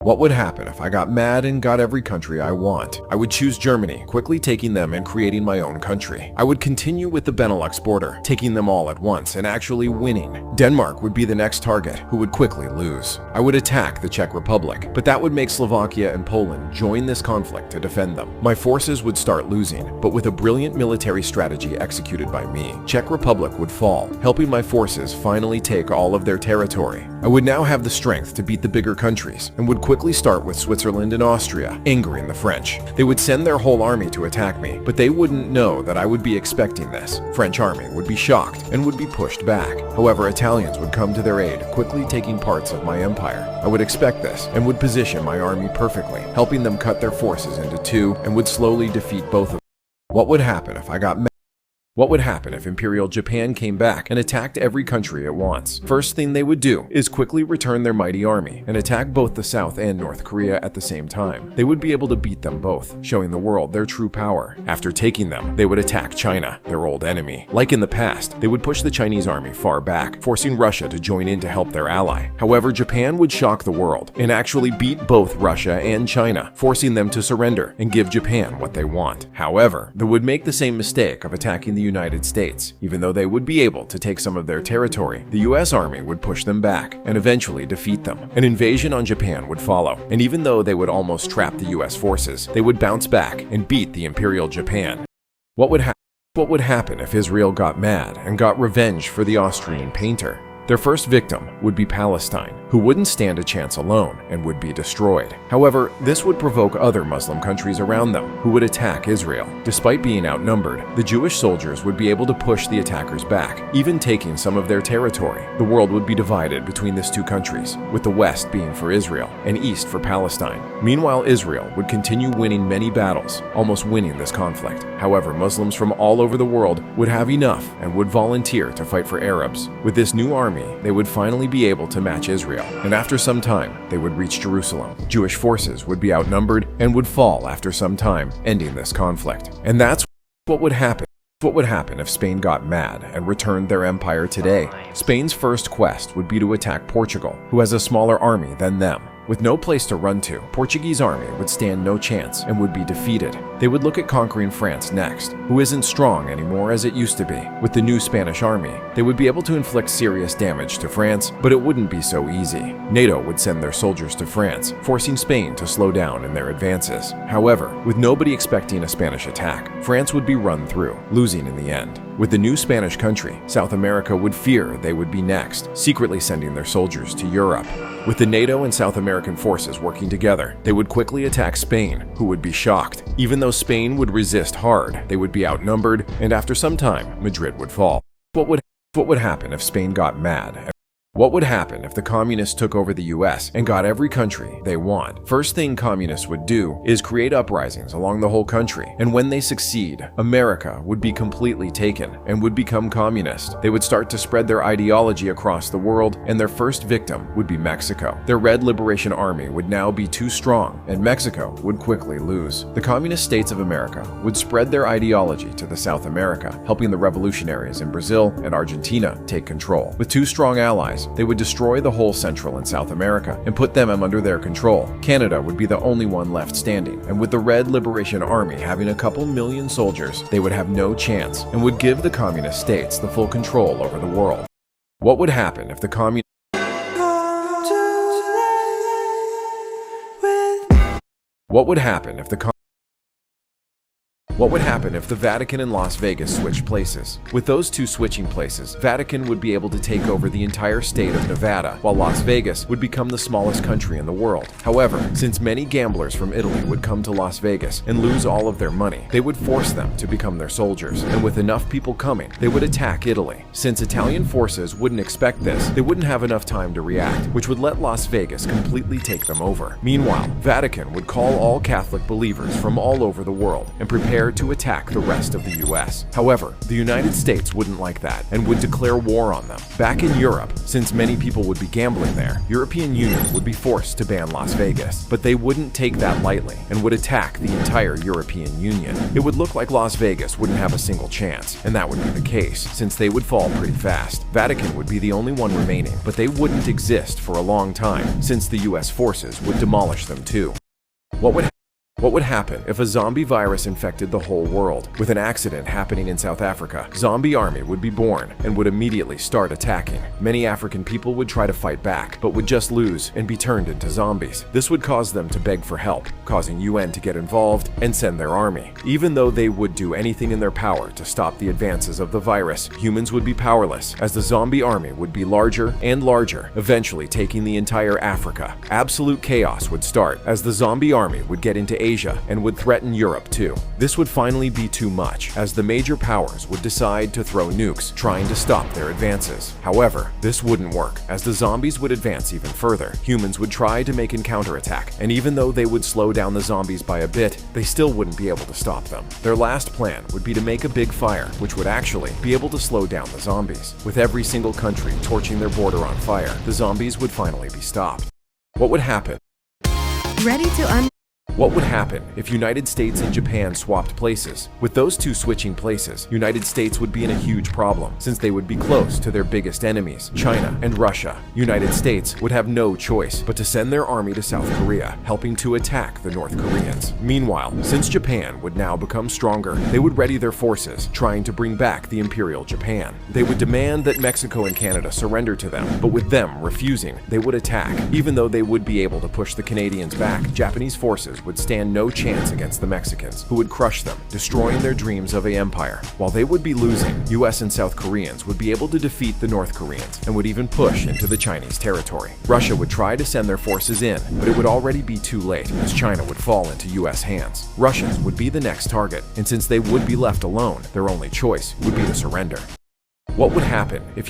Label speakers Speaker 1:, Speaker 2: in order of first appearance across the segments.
Speaker 1: What would happen if I got mad and got every country I want? I would choose Germany, quickly taking them and creating my own country. I would continue with the Benelux border, taking them all at once and actually winning. Denmark would be the next target, who would quickly lose. I would attack the Czech Republic, but that would make Slovakia and Poland join this conflict to defend them. My forces would start losing, but with a brilliant military strategy executed by me, Czech Republic would fall, helping my forces finally take all of their territory. I would now have the strength to beat the bigger countries, and would quickly start with Switzerland and Austria, angering the French. They would send their whole army to attack me, but they wouldn't know that I would be expecting this. French army would be shocked and would be pushed back. However, Italians would come to their aid, quickly taking parts of my empire. I would expect this and would position my army perfectly, helping them cut their forces into two and would slowly defeat both of them. What would happen if I got mad? What would happen if Imperial Japan came back and attacked every country at once? First thing they would do is quickly return their mighty army and attack both the South and North Korea at the same time. They would be able to beat them both, showing the world their true power. After taking them, they would attack China, their old enemy. Like in the past, they would push the Chinese army far back, forcing Russia to join in to help their ally. However, Japan would shock the world and actually beat both Russia and China, forcing them to surrender and give Japan what they want. However, they would make the same mistake of attacking the United States. Even though they would be able to take some of their territory, the US Army would push them back and eventually defeat them. An invasion on Japan would follow, and even though they would almost trap the US forces, they would bounce back and beat the Imperial Japan. What would happen if Israel got mad and got revenge for the Austrian painter? Their first victim would be Palestine, who wouldn't stand a chance alone and would be destroyed. However, this would provoke other Muslim countries around them, who would attack Israel. Despite being outnumbered, the Jewish soldiers would be able to push the attackers back, even taking some of their territory. The world would be divided between these two countries, with the West being for Israel and East for Palestine. Meanwhile, Israel would continue winning many battles, almost winning this conflict. However, Muslims from all over the world would have enough and would volunteer to fight for Arabs. With this new army, they would finally be able to match Israel, and after some time, they would reach Jerusalem. Jewish forces would be outnumbered and would fall after some time, ending this conflict. And that's what would happen. What would happen if Spain got mad and returned their empire today? Spain's first quest would be to attack Portugal, who has a smaller army than them. With no place to run to, Portuguese army would stand no chance and would be defeated. They would look at conquering France next, who isn't strong anymore as it used to be. With the new Spanish army, they would be able to inflict serious damage to France, but it wouldn't be so easy. NATO would send their soldiers to France, forcing Spain to slow down in their advances. However, with nobody expecting a Spanish attack, France would be run through, losing in the end. With the new Spanish country, South America would fear they would be next, secretly sending their soldiers to Europe. With the NATO and South American forces working together, they would quickly attack Spain, who would be shocked. Even though Spain would resist hard, they would be outnumbered, and after some time, Madrid would fall. What would happen if Spain got mad? What would happen if the communists took over the US and got every country they want? First thing communists would do is create uprisings along the whole country, and when they succeed, America would be completely taken and would become communist. They would start to spread their ideology across the world, and their first victim would be Mexico. Their Red Liberation Army would now be too strong, and Mexico would quickly lose. The communist states of America would spread their ideology to the South America, helping the revolutionaries in Brazil and Argentina take control. With two strong allies, they would destroy the whole Central and South America and put them under their control. Canada would be the only one left standing, and with the Red Liberation Army having a couple million soldiers, they would have no chance and would give the communist states the full control over the world. What would happen if the What would happen if the Vatican and Las Vegas switched places? With those two switching places, Vatican would be able to take over the entire state of Nevada, while Las Vegas would become the smallest country in the world. However, since many gamblers from Italy would come to Las Vegas and lose all of their money, they would force them to become their soldiers, and with enough people coming, they would attack Italy. Since Italian forces wouldn't expect this, they wouldn't have enough time to react, which would let Las Vegas completely take them over. Meanwhile, Vatican would call all Catholic believers from all over the world and prepare prepare to attack the rest of the US. However, the United States wouldn't like that and would declare war on them. Back in Europe, since many people would be gambling there, European Union would be forced to ban Las Vegas. But they wouldn't take that lightly and would attack the entire European Union. It would look like Las Vegas wouldn't have a single chance, and that would be the case, since they would fall pretty fast. Vatican would be the only one remaining, but they wouldn't exist for a long time, since the US forces would demolish them too. What would happen if a zombie virus infected the whole world? With an accident happening in South Africa, zombie army would be born and would immediately start attacking. Many African people would try to fight back, but would just lose and be turned into zombies. This would cause them to beg for help, causing UN to get involved and send their army. Even though they would do anything in their power to stop the advances of the virus, humans would be powerless, as the zombie army would be larger and larger, eventually taking the entire Africa. Absolute chaos would start, as the zombie army would get into Asia and would threaten Europe too. This would finally be too much, as the major powers would decide to throw nukes, trying to stop their advances. However, this wouldn't work, as the zombies would advance even further. Humans would try to make a counterattack, and even though they would slow down the zombies by a bit, they still wouldn't be able to stop them. Their last plan would be to make a big fire, which would actually be able to slow down the zombies. With every single country torching their border on fire, the zombies would finally be stopped. What would happen? What would happen if United States and Japan swapped places? With those two switching places, United States would be in a huge problem, since they would be close to their biggest enemies, China and Russia. United States would have no choice but to send their army to South Korea, helping to attack the North Koreans. Meanwhile, since Japan would now become stronger, they would ready their forces, trying to bring back the Imperial Japan. They would demand that Mexico and Canada surrender to them, but with them refusing, they would attack. Even though they would be able to push the Canadians back, Japanese forces would stand no chance against the Mexicans, who would crush them, destroying their dreams of an empire. While they would be losing, US and South Koreans would be able to defeat the North Koreans and would even push into the Chinese territory. Russia would try to send their forces in, but it would already be too late, as China would fall into US hands. Russians would be the next target, and since they would be left alone, their only choice would be to surrender. What would happen if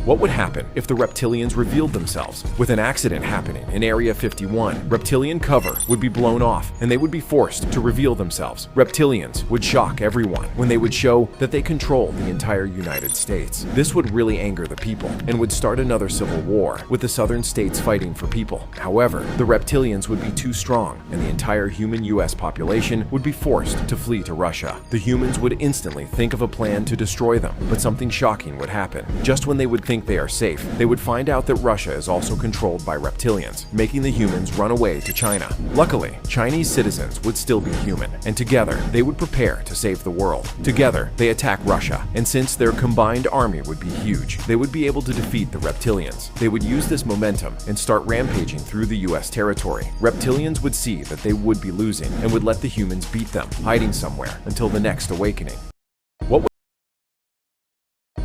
Speaker 1: What would happen if the reptilians revealed themselves? With an accident happening in Area 51, reptilian cover would be blown off and they would be forced to reveal themselves. Reptilians would shock everyone when they would show that they control the entire United States. This would really anger the people and would start another civil war, with the southern states fighting for people. However, the reptilians would be too strong and the entire human US population would be forced to flee to Russia. The humans would instantly think of a plan to destroy them, but something shocking would happen. Just when they would think they are safe, they would find out that Russia is also controlled by reptilians, making the humans run away to China. Luckily, Chinese citizens would still be human, and together they would prepare to save the world. Together, they attack Russia, and since their combined army would be huge, they would be able to defeat the reptilians. They would use this momentum and start rampaging through the US territory. Reptilians would see that they would be losing and would let the humans beat them, hiding somewhere until the next awakening.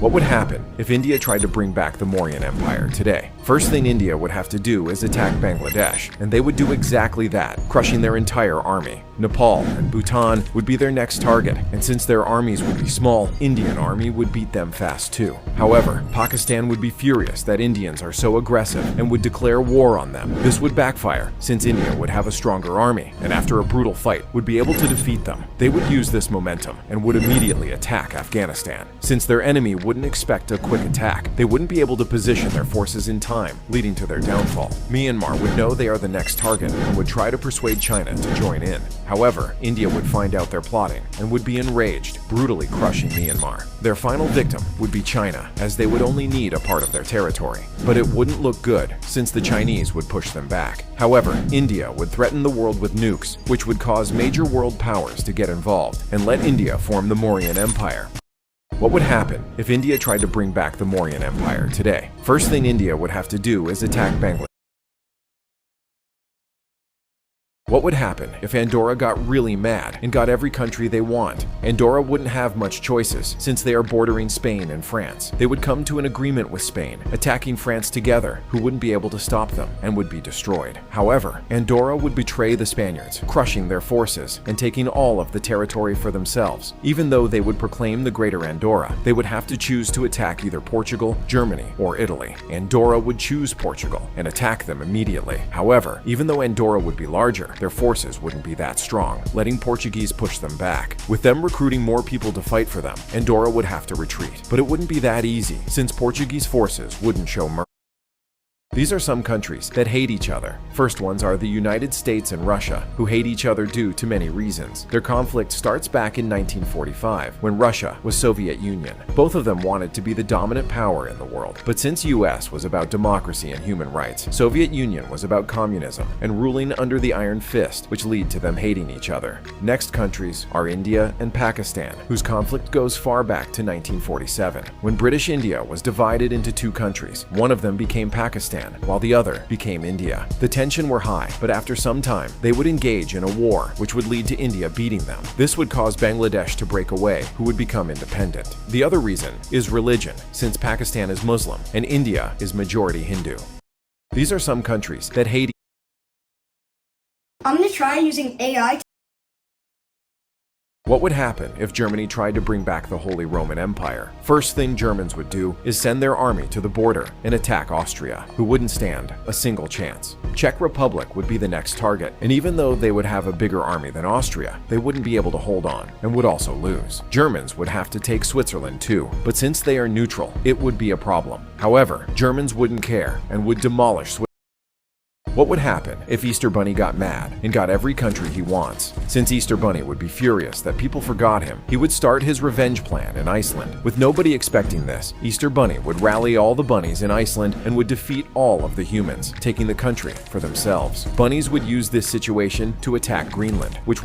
Speaker 1: What would happen if India tried to bring back the Mauryan Empire today? First thing India would have to do is attack Bangladesh, and they would do exactly that, crushing their entire army. Nepal and Bhutan would be their next target, and since their armies would be small, Indian army would beat them fast too. However, Pakistan would be furious that Indians are so aggressive and would declare war on them. This would backfire, since India would have a stronger army, and after a brutal fight, would be able to defeat them. They would use this momentum and would immediately attack Afghanistan. Since their enemy wouldn't expect a quick attack, they wouldn't be able to position their forces in time, leading to their downfall. Myanmar would know they are the next target and would try to persuade China to join in. However, India would find out their plotting and would be enraged, brutally crushing Myanmar. Their final victim would be China, as they would only need a part of their territory. But it wouldn't look good, since the Chinese would push them back. However, India would threaten the world with nukes, which would cause major world powers to get involved and let India form the Mauryan Empire. What would happen if India tried to bring back the Mauryan Empire today? First thing India would have to do is attack Bangladesh. What would happen if Andorra got really mad and got every country they want? Andorra wouldn't have much choices, since they are bordering Spain and France. They would come to an agreement with Spain, attacking France together, who wouldn't be able to stop them and would be destroyed. However, Andorra would betray the Spaniards, crushing their forces and taking all of the territory for themselves. Even though they would proclaim the Greater Andorra, they would have to choose to attack either Portugal, Germany, or Italy. Andorra would choose Portugal and attack them immediately. However, even though Andorra would be larger, their forces wouldn't be that strong, letting Portuguese push them back. With them recruiting more people to fight for them, Andorra would have to retreat. But it wouldn't be that easy, since Portuguese forces wouldn't show mercy. These are some countries that hate each other. First ones are the United States and Russia, who hate each other due to many reasons. Their conflict starts back in 1945, when Russia was Soviet Union. Both of them wanted to be the dominant power in the world. But since US was about democracy and human rights, Soviet Union was about communism and ruling under the iron fist, which lead to them hating each other. Next countries are India and Pakistan, whose conflict goes far back to 1947, when British India was divided into two countries. One of them became Pakistan, while the other became India. The tension were high, but after some time, they would engage in a war, which would lead to India beating them. This would cause Bangladesh to break away, who would become independent. The other reason is religion, since Pakistan is Muslim and India is majority Hindu. These are some countries that hate.
Speaker 2: I'm going to try using AI.
Speaker 1: What would happen if Germany tried to bring back the Holy Roman Empire? First thing Germans would do is send their army to the border and attack Austria, who wouldn't stand a single chance. Czech Republic would be the next target, and even though they would have a bigger army than Austria, they wouldn't be able to hold on and would also lose. Germans would have to take Switzerland too, but since they are neutral, it would be a problem. However, Germans wouldn't care and would demolish Switzerland. What would happen if Easter Bunny got mad and got every country he wants? Since Easter Bunny would be furious that people forgot him, he would start his revenge plan in Iceland. With nobody expecting this, Easter Bunny would rally all the bunnies in Iceland and would defeat all of the humans, taking the country for themselves. Bunnies would use this situation to attack Greenland, which